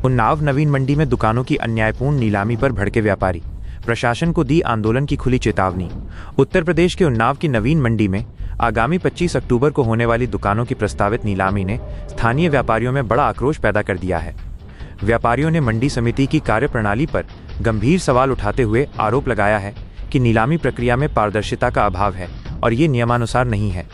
उन्नाव नवीन मंडी में दुकानों की अन्यायपूर्ण नीलामी पर भड़के व्यापारी, प्रशासन को दी आंदोलन की खुली चेतावनी। उत्तर प्रदेश के उन्नाव की नवीन मंडी में आगामी 25 अक्टूबर को होने वाली दुकानों की प्रस्तावित नीलामी ने स्थानीय व्यापारियों में बड़ा आक्रोश पैदा कर दिया है। व्यापारियों ने मंडी समिति की कार्यप्रणाली पर गंभीर सवाल उठाते हुए आरोप लगाया है कि नीलामी प्रक्रिया में पारदर्शिता का अभाव है और ये नियमानुसार नहीं है।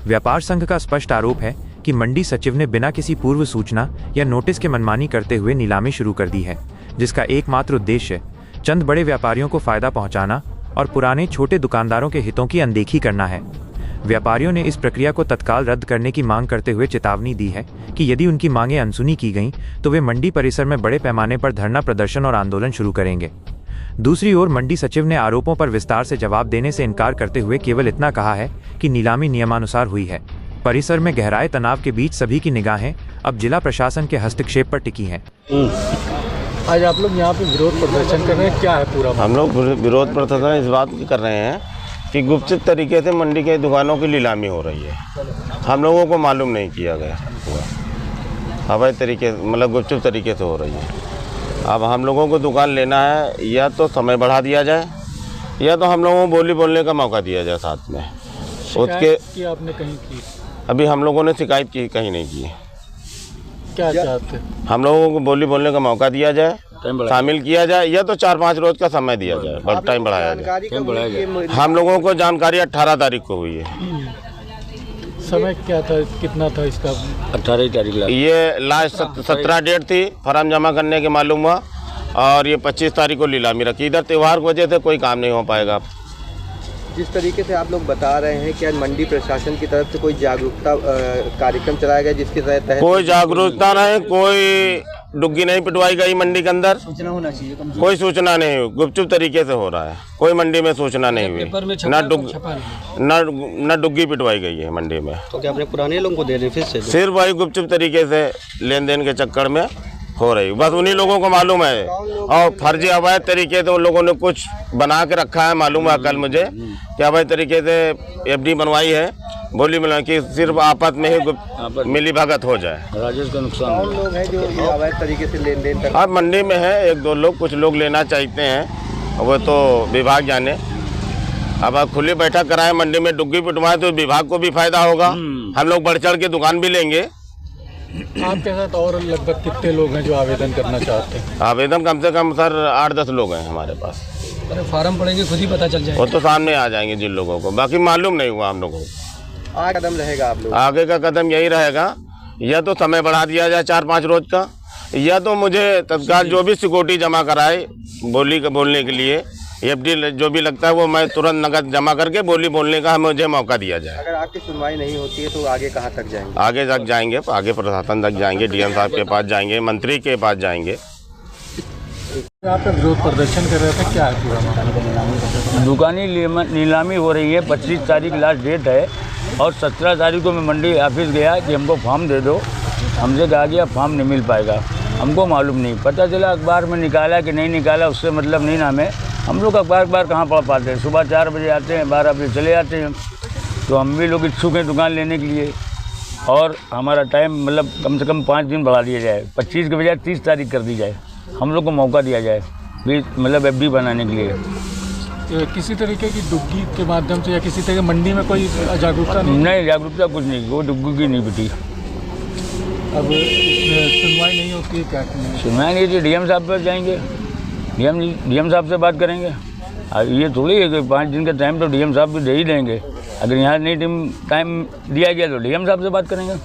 व्यापार संघ का स्पष्ट आरोप है कि मंडी सचिव ने बिना किसी पूर्व सूचना या नोटिस के मनमानी करते हुए नीलामी शुरू कर दी है, जिसका एकमात्र उद्देश्य चंद बड़े व्यापारियों को फायदा पहुंचाना और पुराने छोटे दुकानदारों के हितों की अनदेखी करना है। व्यापारियों ने इस प्रक्रिया को तत्काल रद्द करने की मांग करते हुए चेतावनी दी है कि यदि उनकी मांगें अनसुनी की गईं तो वे मंडी परिसर में बड़े पैमाने पर धरना प्रदर्शन और आंदोलन शुरू करेंगे। दूसरी ओर मंडी सचिव ने आरोपों पर विस्तार से जवाब देने से इनकार करते हुए केवल इतना कहा है कि नीलामी नियमानुसार हुई है। परिसर में गहराए तनाव के बीच सभी की निगाहें अब जिला प्रशासन के हस्तक्षेप पर टिकी हैं। आज आप लोग यहाँ पे विरोध प्रदर्शन कर रहे हैं, क्या है पूरा? हम लोग विरोध प्रदर्शन इस बात की कर रहे हैं कि गुपचुप तरीके से मंडी के दुकानों की नीलामी हो रही है। हम लोगों को मालूम नहीं किया गया हुआ, अवैध तरीके मतलब गुपचुप तरीके से हो रही है। अब हम लोगों को दुकान लेना है, या तो समय बढ़ा दिया जाए या तो हम लोगों को बोली बोलने का मौका दिया जाए साथ में। उसके आपने कहीं की? अभी हम लोगों ने शिकायत की, कहीं नहीं की। क्या चाहते? हम लोगों को बोली बोलने का मौका दिया जाए, शामिल किया जाए, या तो 4-5 रोज का समय दिया जाए, टाइम बढ़ाया जाए। हम लोगों को जानकारी 18 तारीख को हुई है। समय क्या था, कितना था इसका? 18 तारीख ये लास्ट 17 डेट थी फॉर्म जमा करने के मालूम हुआ, और ये 25 तारीख को नीलामी रखी। इधर त्यौहार की वजह से कोई काम नहीं हो पाएगा। जिस तरीके से आप लोग बता रहे हैं, क्या मंडी प्रशासन की तरफ से कोई जागरूकता कार्यक्रम चलाया गया जिसके तहत? कोई जागरूकता नहीं, कोई डुग्गी नहीं पिटवाई गई मंडी के अंदर। सूचना होना चाहिए, कोई सूचना नहीं हुई, गुपचुप तरीके से हो रहा है। कोई मंडी में सूचना नहीं हुई, न डुग्गी पिटवाई गई है मंडी में। तो क्या अपने पुराने लोगों को दे रहे फिर से? सिर्फ वही गुपचुप तरीके से लेन देन के चक्कर में हो रही, बस उन्हीं लोगों को मालूम है। और फर्जी अवैध तरीके से उन लोगों ने कुछ बना के रखा है, मालूम है कल मुझे कि अवैध तरीके से एफडी बनवाई है, बोली मिला कि सिर्फ आपस में ही मिली भगत हो जाए। राजेश का नुकसान। कौन लोग हैं जो ये अवैध तरीके से लेन देन करते हैं? अब मंडी में है 1-2 लोग, कुछ लोग लेना चाहते हैं, वो तो विभाग जाने। अब आप खुली बैठक कराएं, मंडी में डुग्गी पिटवाएं तो विभाग को भी फायदा होगा। हम लोग बढ़ चढ़ के दुकान भी लेंगे। आपके साथ और लगभग कितने लोग हैं जो आवेदन करना चाहते हैं? आवेदन कम से कम सर 8-10 लोग हैं हमारे पास। अरे फार्म पड़ेंगे, खुद ही पता चल जाएगा। वो तो सामने आ जाएंगे जिन लोगों को, बाकी मालूम नहीं हुआ हम लोगों को। आगे कदम रहेगा आप लोग? आगे का कदम यही रहेगा, या तो समय बढ़ा दिया जाए 4-5 रोज का, या तो मुझे तत्काल जो भी सिक्योरिटी जमा कराए बोलने के लिए, एफडी जो भी लगता है वो मैं तुरंत नकद जमा करके बोली बोलने का मुझे मौका दिया जाए। अगर आपकी सुनवाई नहीं होती है तो आगे कहाँ तक जाएंगे? आगे तक जाएंगे, आगे प्रशासन तक जाएंगे, डीएम साहब के पास जाएंगे, मंत्री के पास जाएंगे। आप विरोध प्रदर्शन कर रहे थे, क्या है पूरा मामला? दुकानी नीलामी हो रही है, 25 तारीख लास्ट डेट है, और 17 तारीख को मैं मंडी ऑफिस गया कि हमको फॉर्म दे दो। हमसे कहा गया फॉर्म नहीं मिल पाएगा। हमको मालूम नहीं, पता चला अखबार में निकाला कि नहीं निकाला, उससे मतलब नहीं नाम है। हम लोग अखबार कहाँ पढ़ पाते हैं? सुबह 4 बजे आते हैं, 12 बजे चले जाते हैं। तो हम भी लोग इच्छुक हैं दुकान लेने के लिए, और हमारा टाइम मतलब कम से कम 5 दिन बढ़ा दिया जाए, 25 के बजाय 30 तारीख कर दी जाए, हम लोग को मौका दिया जाए मतलब एफडी बनाने के लिए। किसी तरीके की डुग्गी के माध्यम से या किसी तरह मंडी में कोई जागरूकता नहीं, जागरूकता कुछ नहीं, वो डुग्गी की नहीं पिटी। अब सुनवाई नहीं होती है, क्या सुनवाई नहीं होती? डीएम साहब पर जाएंगे, डीएम साहब से बात करेंगे। अब ये थोड़ी है कि 5 दिन का टाइम तो डीएम साहब भी दे ही देंगे। अगर यहाँ नहीं टाइम दिया गया तो डीएम साहब से बात करेंगे।